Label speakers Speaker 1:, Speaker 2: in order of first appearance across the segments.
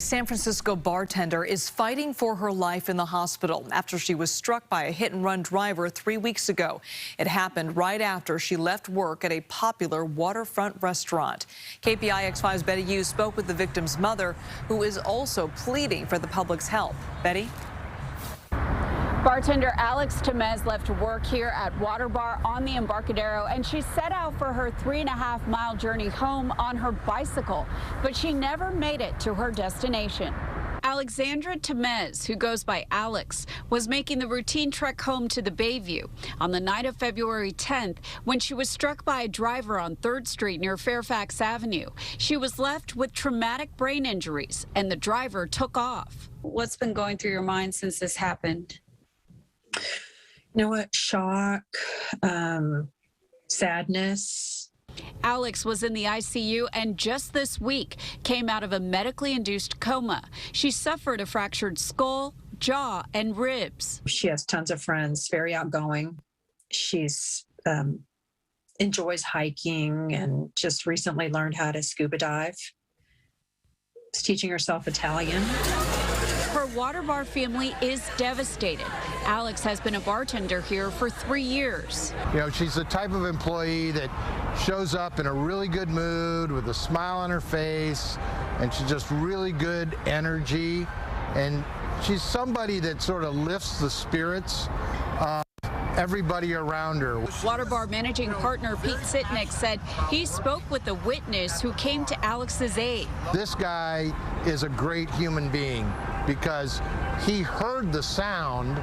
Speaker 1: San Francisco bartender is fighting for her life in the hospital after she was struck by a hit-and-run driver 3 weeks ago. It happened right after she left work at a popular waterfront restaurant. KPIX5's Betty Yu spoke with the victim's mother, who is also pleading for the public's help. Betty?
Speaker 2: Bartender Alex Temez left work here at Water Bar on the Embarcadero, and she set out for her 3.5-mile journey home on her bicycle, but she never made it to her destination. Alexandra Temez, who goes by Alex, was making the routine trek home to the Bayview on the night of February 10th when she was struck by a driver on 3rd Street near Fairfax Avenue. She was left with traumatic brain injuries, and the driver took off. What's been going through your mind since this happened?
Speaker 3: You know what? Shock, sadness.
Speaker 2: Alex was in the ICU and just this week came out of a medically induced coma. She suffered a fractured skull, jaw, and ribs.
Speaker 3: She has tons of friends, very outgoing. She's enjoys hiking and just recently learned how to scuba dive. She's teaching herself Italian.
Speaker 2: Her Water Bar family is devastated. Alex has been a bartender here for 3 years.
Speaker 4: You know, she's the type of employee that shows up in a really good mood with a smile on her face, and she's just really good energy. And she's somebody that sort of lifts the spirits of everybody around her.
Speaker 2: Water Bar managing partner Pete Sitnick said he spoke with the witness who came to Alex's aid.
Speaker 4: This guy is a great human being because he heard the sound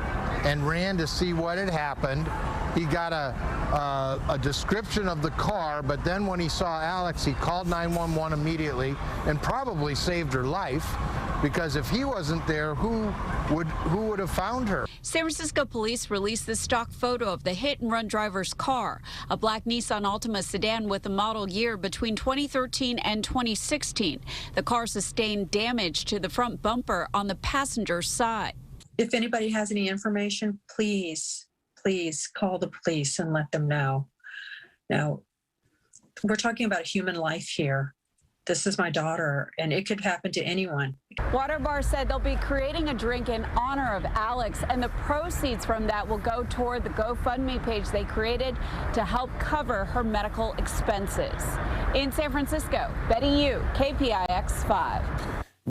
Speaker 4: and ran to see what had happened. He got a description of the car, but then when he saw Alex, he called 911 immediately and probably saved her life, because if he wasn't there, who would have found her?
Speaker 2: San Francisco police released the stock photo of the hit-and-run driver's car, a black Nissan Altima sedan with a model year between 2013 and 2016. The car sustained damage to the front bumper on the passenger's side.
Speaker 3: If anybody has any information, please call the police and let them know. Now, we're talking about a human life here. This is my daughter, and it could happen to anyone.
Speaker 2: Water Bar said they'll be creating a drink in honor of Alex, and the proceeds from that will go toward the GoFundMe page they created to help cover her medical expenses. In San Francisco, Betty Yu, KPIX 5.